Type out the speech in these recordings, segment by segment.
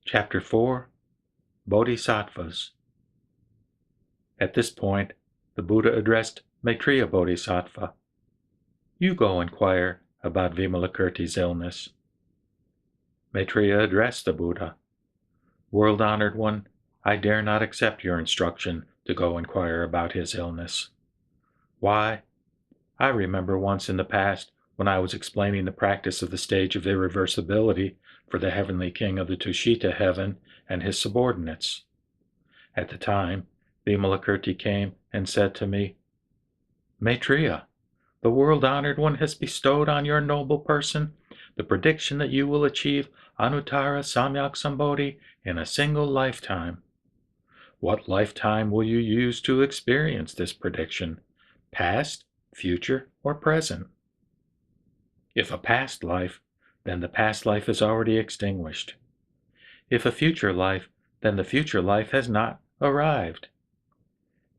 Chapter 4, Bodhisattvas. At this point, the Buddha addressed Maitreya Bodhisattva. You go inquire about Vimalakirti's illness. Maitreya addressed the Buddha. World-honored one, I dare not accept your instruction to go inquire about his illness. Why? I remember once in the past when I was explaining the practice of the stage of irreversibility for the heavenly king of the Tushita heaven and his subordinates. At the time, Vimalakirti came and said to me, Maitreya, the world-honored one has bestowed on your noble person the prediction that you will achieve Anuttara Samyak Sambodhi in a single lifetime. What lifetime will you use to experience this prediction? Past, future, or present? If a past life, then the past life is already extinguished. If a future life, then the future life has not arrived.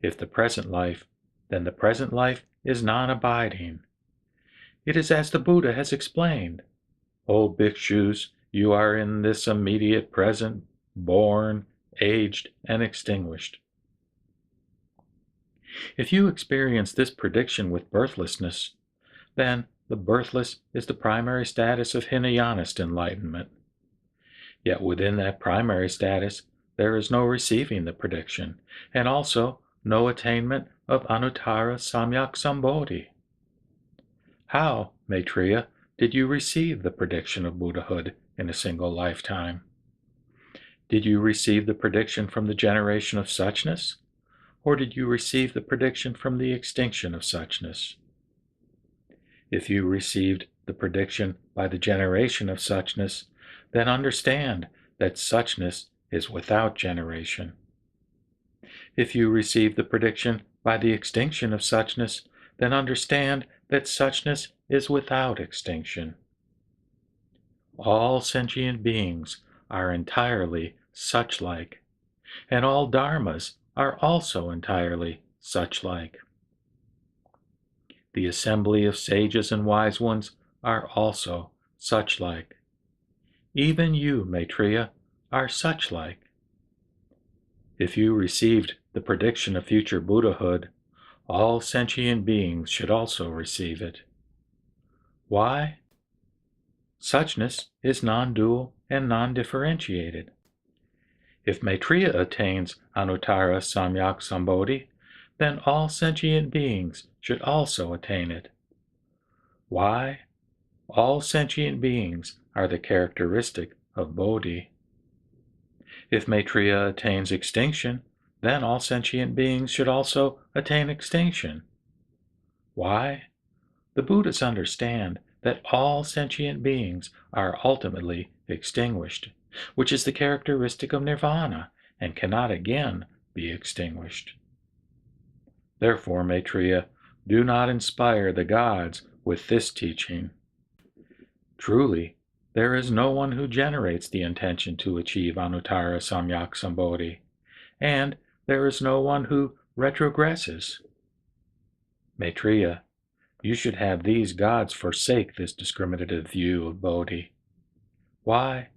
If the present life, then the present life is non-abiding. It is as the Buddha has explained. O bhikshus, you are in this immediate present, born, aged, and extinguished. If you experience this prediction with birthlessness, then the birthless is the primary status of Hinayanist enlightenment. Yet within that primary status, there is no receiving the prediction, and also no attainment of Anuttara Samyak Sambodhi. How, Maitreya, did you receive the prediction of Buddhahood in a single lifetime? Did you receive the prediction from the generation of suchness, or did you receive the prediction from the extinction of suchness? If you received the prediction by the generation of suchness, then understand that suchness is without generation. If you received the prediction by the extinction of suchness, then understand that suchness is without extinction. All sentient beings are entirely such-like, and all dharmas are also entirely such-like. The assembly of sages and wise ones are also such-like. Even you, Maitreya, are such-like. If you received the prediction of future Buddhahood, all sentient beings should also receive it. Why? Suchness is non-dual and non-differentiated. If Maitreya attains Anuttara Samyak Sambodhi, then all sentient beings should also attain it. Why? All sentient beings are the characteristic of Bodhi. If Maitreya attains extinction, then all sentient beings should also attain extinction. Why? The Buddhists understand that all sentient beings are ultimately extinguished, which is the characteristic of nirvana and cannot again be extinguished. Therefore, Maitreya, do not inspire the gods with this teaching. Truly, there is no one who generates the intention to achieve Anuttara Samyak Sambodhi, and there is no one who retrogresses. Maitreya, you should have these gods forsake this discriminative view of Bodhi. Why?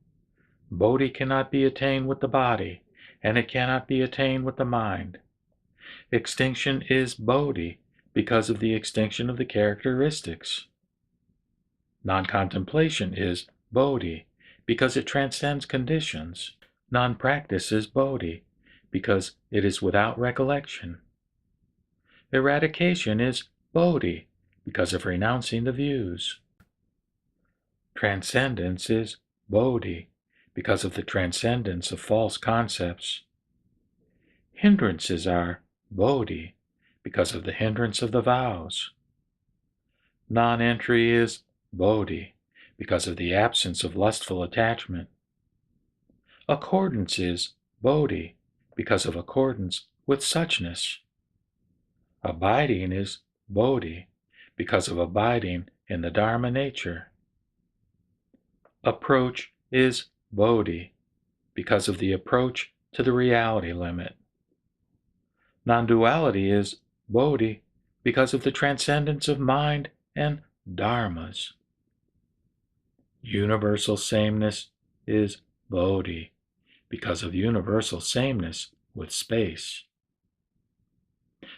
Bodhi cannot be attained with the body, and it cannot be attained with the mind. Extinction is Bodhi because of the extinction of the characteristics. Non-contemplation is Bodhi because it transcends conditions. Non-practice is Bodhi because it is without recollection. Eradication is Bodhi because of renouncing the views. Transcendence is Bodhi because of the transcendence of false concepts. Hindrances are Bodhi because of the hindrance of the vows. Non-entry is Bodhi because of the absence of lustful attachment. Accordance is Bodhi because of accordance with suchness. Abiding is Bodhi because of abiding in the Dharma nature. Approach is Bodhi because of the approach to the reality limit. Non-duality is Bodhi because of the transcendence of mind and dharmas. Universal sameness is Bodhi because of universal sameness with space.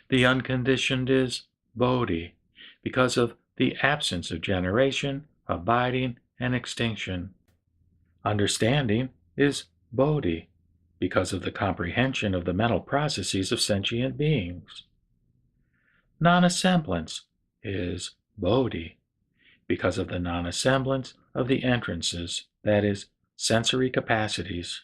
The unconditioned is Bodhi, because of the absence of generation, abiding, and extinction. Understanding is Bodhi, because of the comprehension of the mental processes of sentient beings. Non-assemblance is Bodhi, because of the non-assemblance of the entrances, that is, sensory capacities.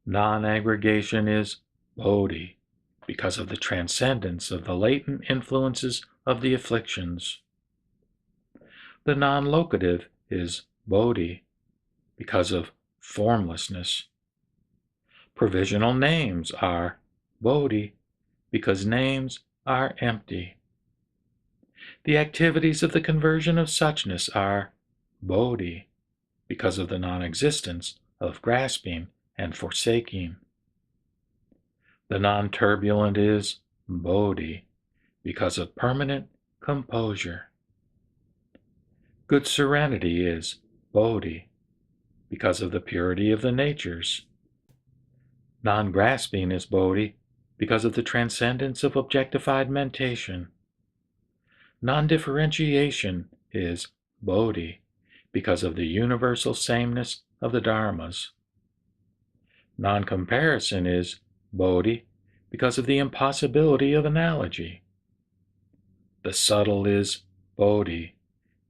Non-aggregation is Bodhi, because of the transcendence of the latent influences of the afflictions. The non-locative is Bodhi, because of formlessness. Provisional names are Bodhi, because names are empty. The activities of the conversion of suchness are Bodhi, because of the non-existence of grasping and forsaking. The non-turbulent is Bodhi, because of permanent composure. Good serenity is Bodhi, because of the purity of the natures. Non-grasping is Bodhi, because of the transcendence of objectified mentation. Non-differentiation is Bodhi, because of the universal sameness of the dharmas. Non-comparison is Bodhi, because of the impossibility of analogy. The subtle is Bodhi,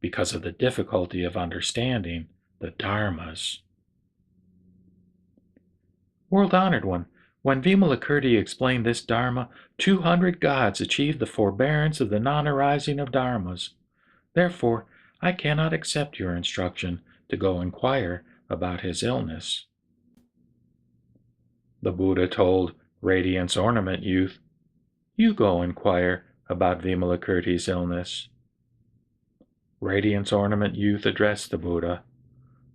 because of the difficulty of understanding the dharmas. World-honored one, when Vimalakirti explained this dharma, 200 gods achieved the forbearance of the non-arising of dharmas. Therefore, I cannot accept your instruction to go inquire about his illness. The Buddha told Radiance Ornament Youth, "You go inquire about Vimalakirti's illness." Radiance Ornament Youth addressed the Buddha,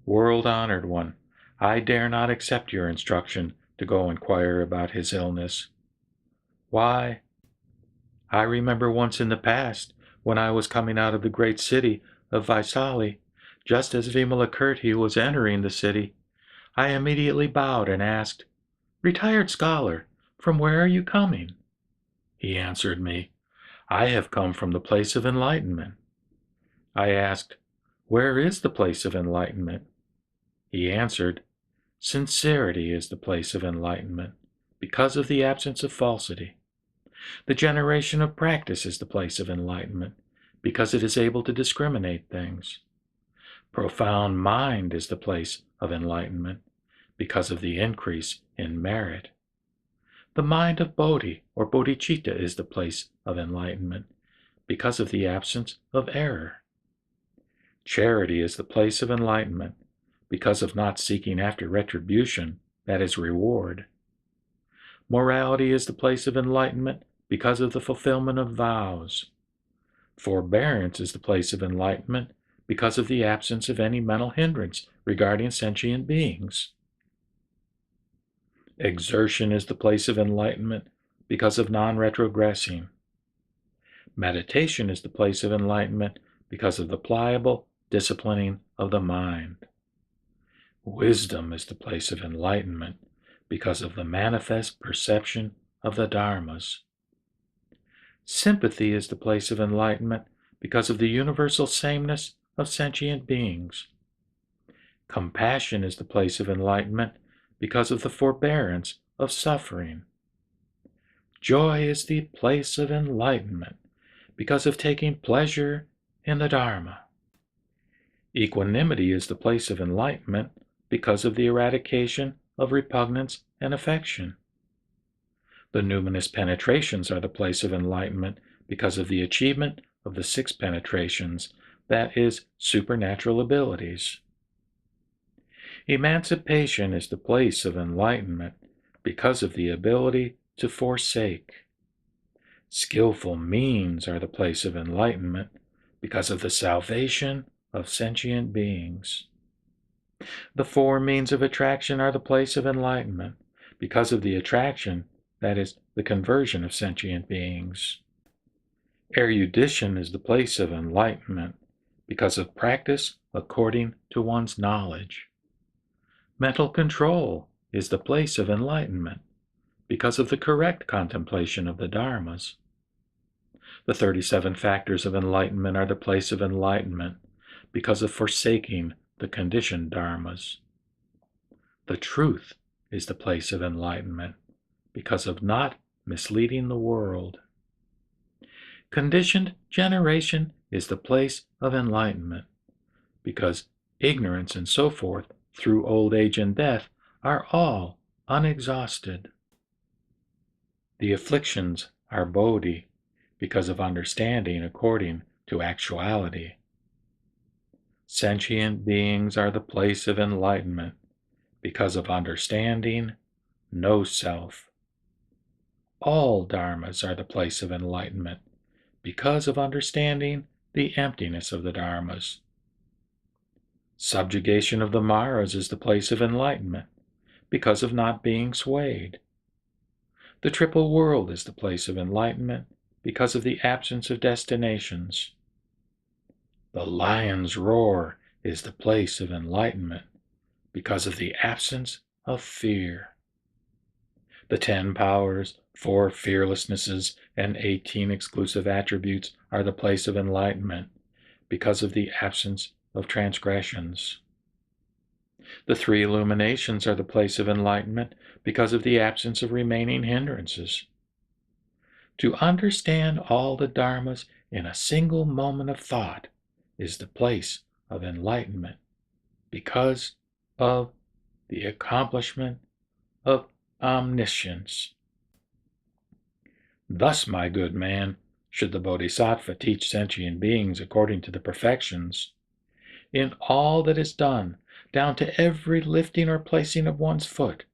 "World-honored one, I dare not accept your instruction to go inquire about his illness." "Why?" "I remember once in the past, when I was coming out of the great city of Vaisali, just as Vimalakirti was entering the city, I immediately bowed and asked, 'Retired scholar, from where are you coming?' He answered me, 'I have come from the place of enlightenment.' I asked, 'Where is the place of enlightenment?' He answered, 'Sincerity is the place of enlightenment, because of the absence of falsity. The generation of practice is the place of enlightenment, because it is able to discriminate things. Profound mind is the place of enlightenment, because of the increase in merit. The mind of Bodhi or Bodhicitta is the place of enlightenment, because of the absence of error. Charity is the place of enlightenment, because of not seeking after retribution, that is reward. Morality is the place of enlightenment, because of the fulfillment of vows. Forbearance is the place of enlightenment, because of the absence of any mental hindrance regarding sentient beings. Exertion is the place of enlightenment, because of non-retrogressing. Meditation is the place of enlightenment, because of the pliable disciplining of the mind. Wisdom is the place of enlightenment, because of the manifest perception of the dharmas. Sympathy is the place of enlightenment, because of the universal sameness of sentient beings. Compassion is the place of enlightenment, because of the forbearance of suffering. Joy is the place of enlightenment, because of taking pleasure in the Dharma. Equanimity is the place of enlightenment, because of the eradication of repugnance and affection. The numinous penetrations are the place of enlightenment, because of the achievement of the 6 penetrations, that is, supernatural abilities. Emancipation is the place of enlightenment, because of the ability to forsake. Skillful means are the place of enlightenment, because of the salvation of sentient beings. The 4 means of attraction are the place of enlightenment, because of the attraction, that is, the conversion of sentient beings. Erudition is the place of enlightenment, because of practice according to one's knowledge. Mental control is the place of enlightenment because of the correct contemplation of the dharmas. The 37 factors of enlightenment are the place of enlightenment because of forsaking the conditioned dharmas. The truth is the place of enlightenment because of not misleading the world. Conditioned generation is the place of enlightenment because ignorance and so forth through old age and death are all unexhausted. The afflictions are bodhi because of understanding according to actuality. Sentient beings are the place of enlightenment because of understanding no self. All dharmas are the place of enlightenment because of understanding the emptiness of the dharmas. Subjugation of the maras is the place of enlightenment because of not being swayed. The triple world is the place of enlightenment because of the absence of destinations. The lion's roar is the place of enlightenment because of the absence of fear. The 10 powers, 4 fearlessnesses, and 18 exclusive attributes are the place of enlightenment because of the absence of transgressions. The 3 illuminations are the place of enlightenment because of the absence of remaining hindrances. To understand all the dharmas in a single moment of thought is the place of enlightenment because of the accomplishment of omniscience. Thus, my good man, should the Bodhisattva teach sentient beings according to the perfections. In all that is done, down to every lifting or placing of one's foot,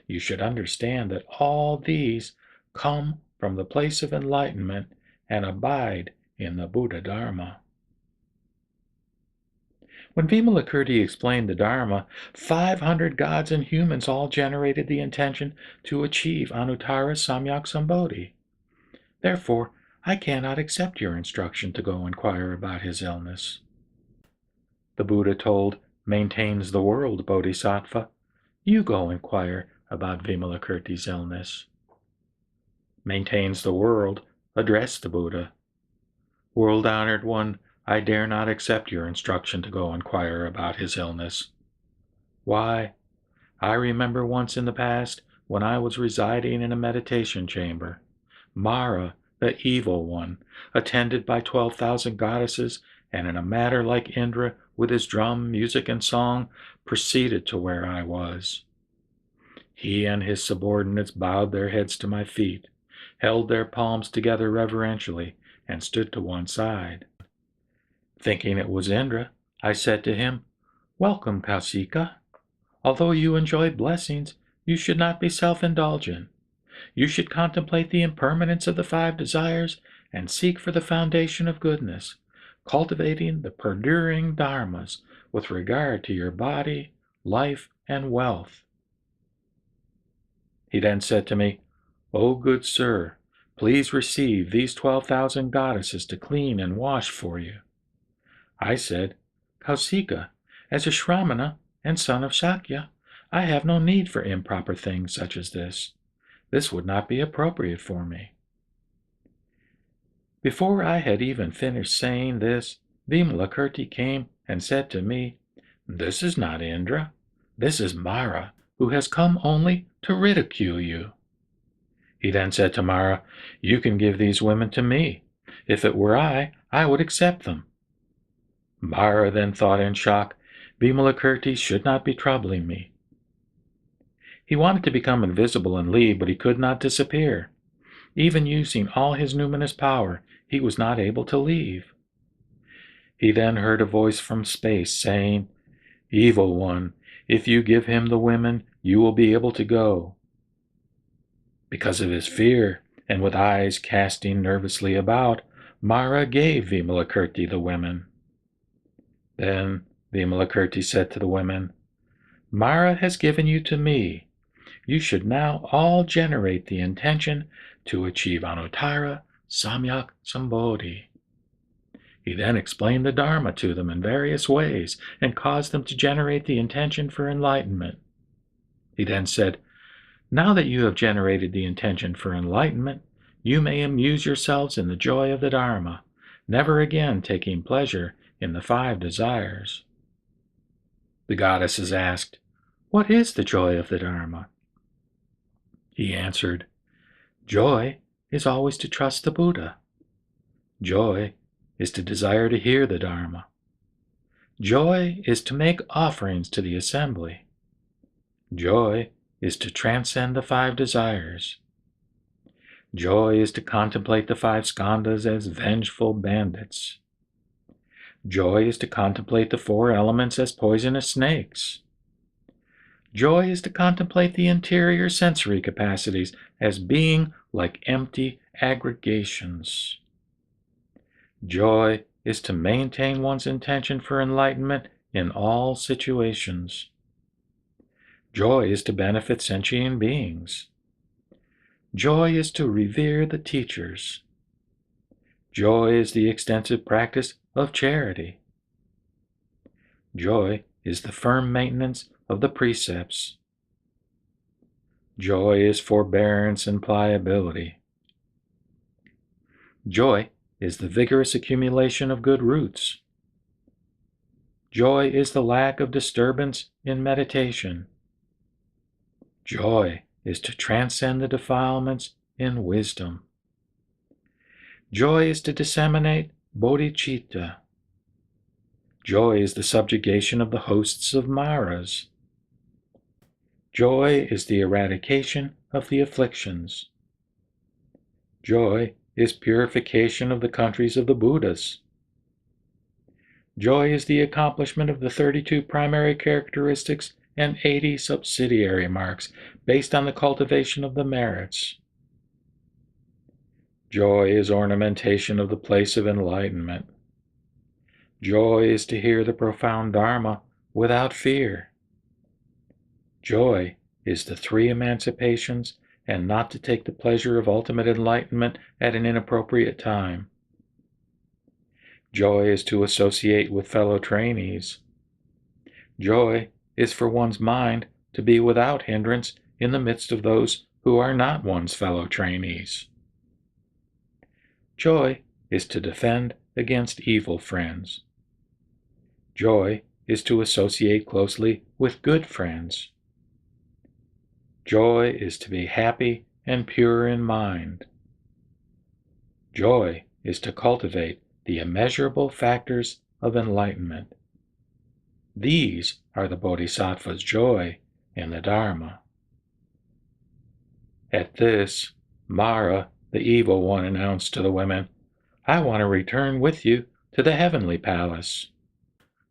you should understand that all these come from the place of enlightenment and abide in the Buddha Dharma. When Vimalakirti explained the Dharma, 500 gods and humans all generated the intention to achieve Anuttara Samyak Sambodhi. Therefore, I cannot accept your instruction to go inquire about his illness. The Buddha told maintains the world Bodhisattva, you go inquire about Vimalakirti's illness. Maintains the world addressed the Buddha. World-honored one, I dare not accept your instruction to go inquire about his illness. Why, I remember once in the past when I was residing in a meditation chamber, Mara, the evil one, attended by 12,000 goddesses, and in a matter like Indra, with his drum, music, and song, proceeded to where I was. He and his subordinates bowed their heads to my feet, held their palms together reverentially, and stood to one side. Thinking it was Indra, I said to him, "Welcome, Kausika. Although you enjoy blessings, you should not be self-indulgent. You should contemplate the impermanence of the 5 desires and seek for the foundation of goodness, cultivating the perduring dharmas with regard to your body, life, and wealth." He then said to me, "O good sir, please receive these 12,000 goddesses to clean and wash for you." I said, "Kausika, as a Shramana and son of Sakya, I have no need for improper things such as this. This would not be appropriate for me." Before I had even finished saying this, Vimalakirti came and said to me, "This is not Indra. This is Mara, who has come only to ridicule you." He then said to Mara, "You can give these women to me. If it were I would accept them." Mara then thought in shock, Vimalakirti should not be troubling me. He wanted to become invisible and leave, but he could not disappear. Even using all his numinous power, he was not able to leave. He then heard a voice from space saying, "Evil one, if you give him the women, you will be able to go." Because of his fear, and with eyes casting nervously about, Mara gave Vimalakirti the women. Then Vimalakirti said to the women, "Mara has given you to me. You should now all generate the intention to achieve Anuttara Samyak Sambodhi." He then explained the Dharma to them in various ways and caused them to generate the intention for enlightenment. He then said, "Now that you have generated the intention for enlightenment, you may amuse yourselves in the joy of the Dharma, never again taking pleasure in the 5 desires." The goddesses asked, "What is the joy of the Dharma?" He answered, "Joy is always to trust the Buddha. Joy is to desire to hear the Dharma. Joy is to make offerings to the assembly. Joy is to transcend the 5 desires. Joy is to contemplate the 5 skandhas as vengeful bandits. Joy is to contemplate the 4 elements as poisonous snakes. Joy is to contemplate the interior sensory capacities as being like empty aggregations. Joy is to maintain one's intention for enlightenment in all situations. Joy is to benefit sentient beings. Joy is to revere the teachers. Joy is the extensive practice of charity. Joy is the firm maintenance of the precepts. Joy is forbearance and pliability. Joy is the vigorous accumulation of good roots. Joy is the lack of disturbance in meditation. Joy is to transcend the defilements in wisdom. Joy is to disseminate bodhicitta. Joy is the subjugation of the hosts of Maras. Joy is the eradication of the afflictions. Joy is purification of the countries of the Buddhas. Joy is the accomplishment of the 32 primary characteristics and 80 subsidiary marks based on the cultivation of the merits. Joy is ornamentation of the place of enlightenment. Joy is to hear the profound Dharma without fear. Joy is the 3 emancipations and not to take the pleasure of ultimate enlightenment at an inappropriate time. Joy is to associate with fellow trainees. Joy is for one's mind to be without hindrance in the midst of those who are not one's fellow trainees. Joy is to defend against evil friends. Joy is to associate closely with good friends. Joy is to be happy and pure in mind. Joy is to cultivate the immeasurable factors of enlightenment. These are the Bodhisattva's joy in the Dharma. At this, Mara, the evil one, announced to the women, "I want to return with you to the heavenly palace."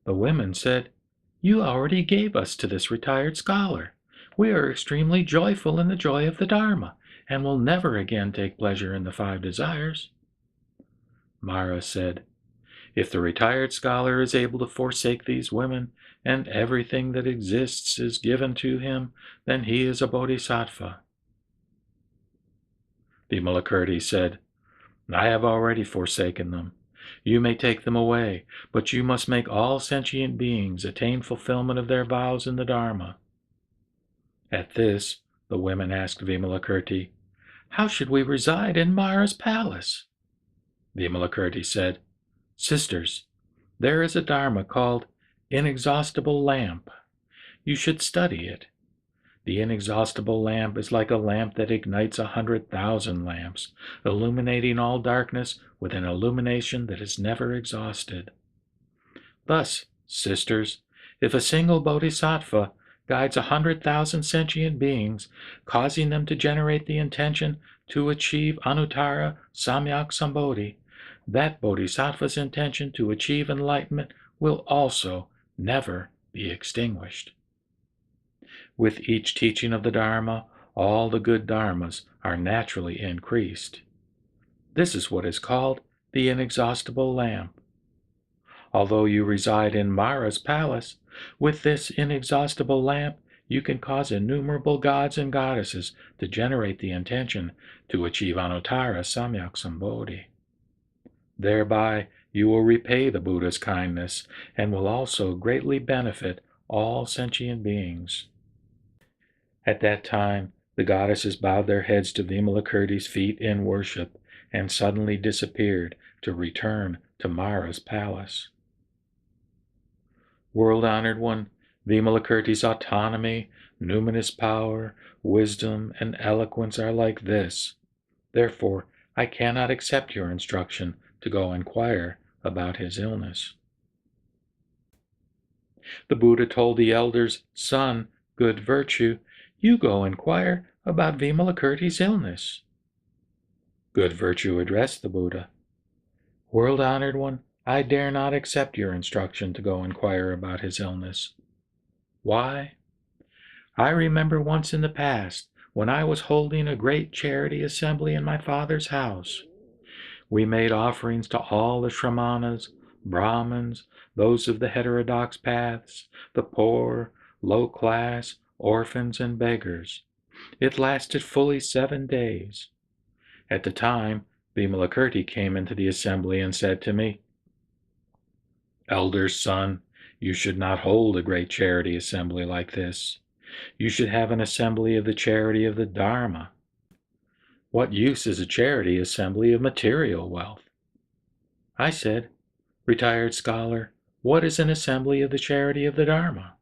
The women said, "You already gave us to this retired scholar. We are extremely joyful in the joy of the Dharma, and will never again take pleasure in the 5 desires." Mara said, "If the retired scholar is able to forsake these women, and everything that exists is given to him, then he is a bodhisattva." Vimalakirti said, "I have already forsaken them. You may take them away, but you must make all sentient beings attain fulfillment of their vows in the Dharma." At this, the women asked Vimalakirti, "How should we reside in Mara's palace?" Vimalakirti said, "Sisters, there is a Dharma called inexhaustible lamp. You should study it. The inexhaustible lamp is like a lamp that ignites 100,000 lamps, illuminating all darkness with an illumination that is never exhausted. Thus, sisters, if a single bodhisattva guides 100,000 sentient beings, causing them to generate the intention to achieve anuttara samyak sambodhi, that bodhisattva's intention to achieve enlightenment will also never be extinguished. With each teaching of the Dharma, all the good dharmas are naturally increased. This is what is called the inexhaustible lamp. Although you reside in Mara's palace, with this inexhaustible lamp you can cause innumerable gods and goddesses to generate the intention to achieve anuttara samyak sambodhi. Thereby you will repay the Buddha's kindness and will also greatly benefit all sentient beings. At that time, the goddesses bowed their heads to Vimalakirti's feet in worship and suddenly disappeared to return to Mara's palace. World-honored one, Vimalakirti's autonomy, numinous power, wisdom, and eloquence are like this. Therefore, I cannot accept your instruction to go inquire about his illness. The Buddha told the elders, "Son, good virtue, you go inquire about Vimalakirti's illness." Good virtue addressed the Buddha. World-honored one, I dare not accept your instruction to go inquire about his illness. Why? I remember once in the past, when I was holding a great charity assembly in my father's house. We made offerings to all the Shrammanas, Brahmins, those of the heterodox paths, the poor, low class, orphans, and beggars. It lasted fully 7 days. At the time, Vimalakirti came into the assembly and said to me, "Elder's son, you should not hold a great charity assembly like this. You should have an assembly of the charity of the Dharma. What use is a charity assembly of material wealth?" I said, "Retired scholar, what is an assembly of the charity of the Dharma?"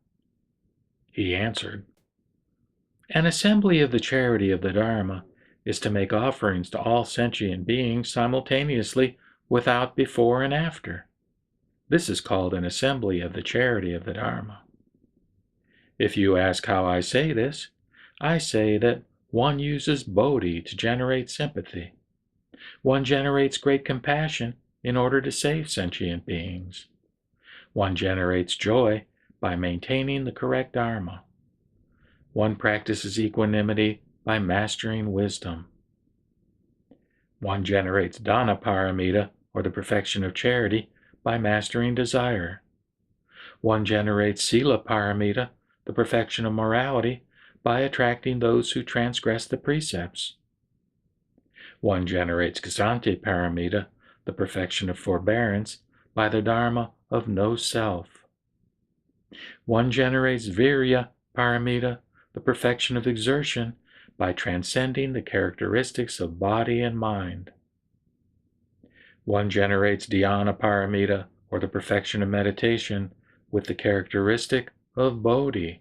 He answered, "An assembly of the charity of the Dharma is to make offerings to all sentient beings simultaneously without before and after. This is called an assembly of the charity of the Dharma." If you ask how I say this, I say that one uses bodhi to generate sympathy. One generates great compassion in order to save sentient beings. One generates joy by maintaining the correct dharma. One practices equanimity by mastering wisdom. One generates dana paramita, or the perfection of charity, by mastering desire. One generates sila paramita, the perfection of morality, by attracting those who transgress the precepts. One generates ksanti paramita, the perfection of forbearance, by the dharma of no self. One generates virya paramita, the perfection of exertion, by transcending the characteristics of body and mind. One generates dhyana paramita, or the perfection of meditation, with the characteristic of bodhi.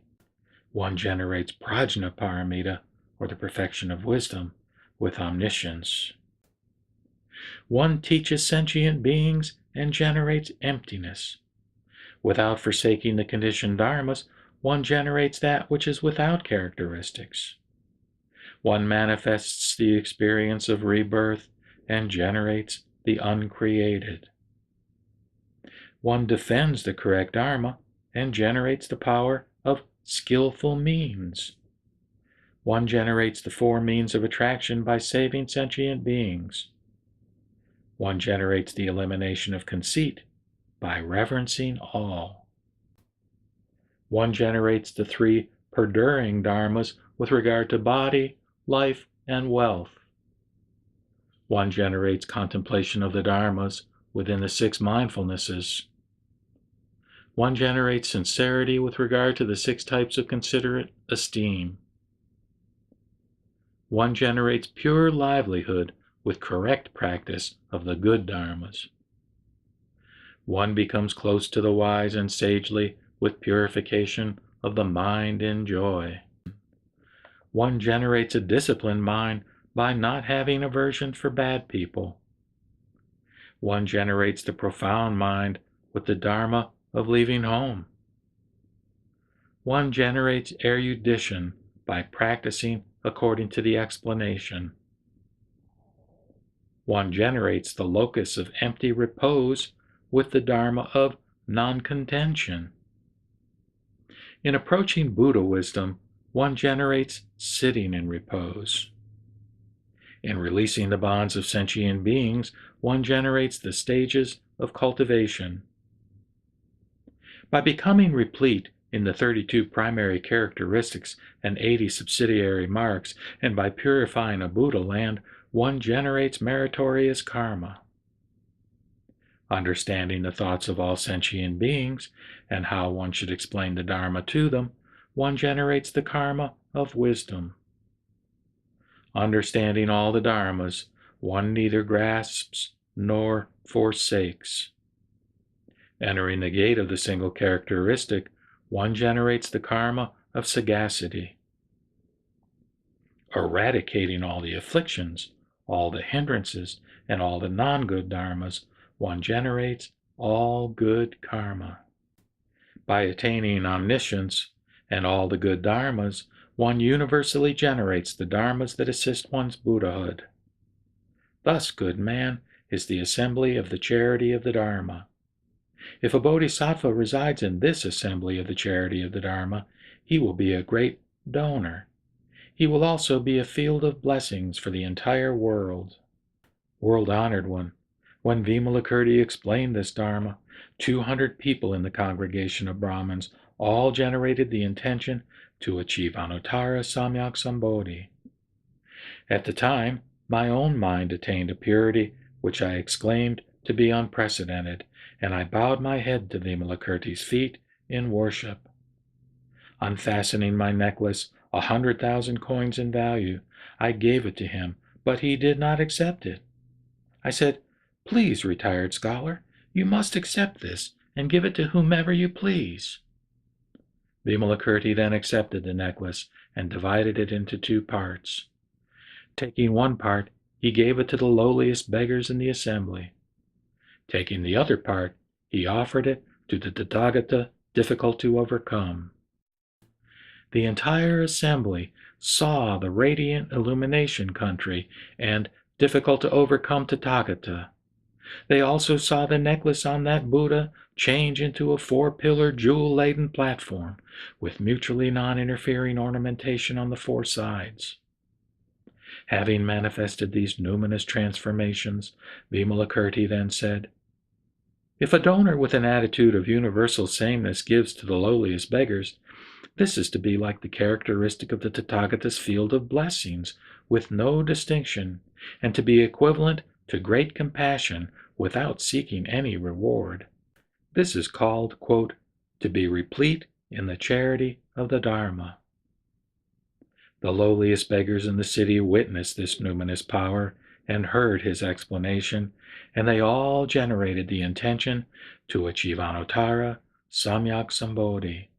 One generates prajna paramita, or the perfection of wisdom, with omniscience. One teaches sentient beings and generates emptiness. Without forsaking the conditioned dharmas, one generates that which is without characteristics. One manifests the experience of rebirth and generates the uncreated. One defends the correct dharma and generates the power of skillful means. One generates the 4 means of attraction by saving sentient beings. One generates the elimination of conceit by reverencing all. One generates the 3 perduring dharmas with regard to body, life, and wealth. One generates contemplation of the dharmas within the 6 mindfulnesses. One generates sincerity with regard to the 6 types of considerate esteem. One generates pure livelihood with correct practice of the good dharmas. One becomes close to the wise and sagely with purification of the mind in joy. One generates a disciplined mind by not having aversion for bad people. One generates the profound mind with the dharma of leaving home. One generates erudition by practicing according to the explanation. One generates the locus of empty repose with the dharma of non-contention. In approaching Buddha wisdom, one generates sitting in repose. In releasing the bonds of sentient beings, one generates the stages of cultivation. By becoming replete in the 32 primary characteristics and 80 subsidiary marks, and by purifying a Buddha land, one generates meritorious karma. Understanding the thoughts of all sentient beings and how one should explain the Dharma to them, one generates the karma of wisdom. Understanding all the dharmas, one neither grasps nor forsakes. Entering the gate of the single characteristic, one generates the karma of sagacity. Eradicating all the afflictions, all the hindrances, and all the non-good dharmas, one generates all good karma. By attaining omniscience and all the good dharmas, one universally generates the dharmas that assist one's Buddhahood. Thus, good man is the assembly of the charity of the Dharma. If a bodhisattva resides in this assembly of the charity of the Dharma, he will be a great donor. He will also be a field of blessings for the entire world. World-honored one, when Vimalakirti explained this Dharma, 200 people in the congregation of Brahmins all generated the intention to achieve Anuttara Samyak Sambodhi. At the time, my own mind attained a purity which I exclaimed to be unprecedented, and I bowed my head to Vimalakirti's feet in worship. Unfastening my necklace, 100,000 coins in value, I gave it to him, but he did not accept it. I said, "Please, retired scholar, you must accept this and give it to whomever you please." Vimalakirti then accepted the necklace and divided it into 2 parts. Taking one part, he gave it to the lowliest beggars in the assembly. Taking the other part, he offered it to the Tathagata difficult to overcome. The entire assembly saw the radiant illumination country and difficult to overcome Tathagata. They also saw the necklace on that Buddha change into a 4-pillared jewel-laden platform with mutually non-interfering ornamentation on the 4 sides. Having manifested these numinous transformations, Vimalakirti then said, "If a donor with an attitude of universal sameness gives to the lowliest beggars, this is to be like the characteristic of the Tathagata's field of blessings, with no distinction, and to be equivalent to great compassion without seeking any reward. This is called, quote, to be replete in the charity of the Dharma." The lowliest beggars in the city witnessed this numinous power and heard his explanation, and they all generated the intention to achieve Anuttara Samyak Sambodhi.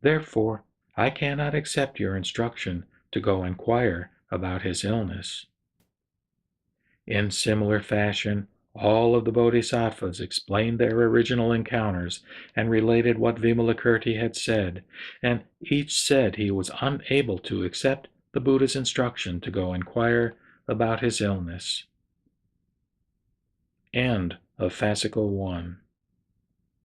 Therefore, I cannot accept your instruction to go inquire about his illness. In similar fashion, all of the Bodhisattvas explained their original encounters and related what Vimalakirti had said, and each said he was unable to accept the Buddha's instruction to go inquire about his illness. End of Fascicle 1.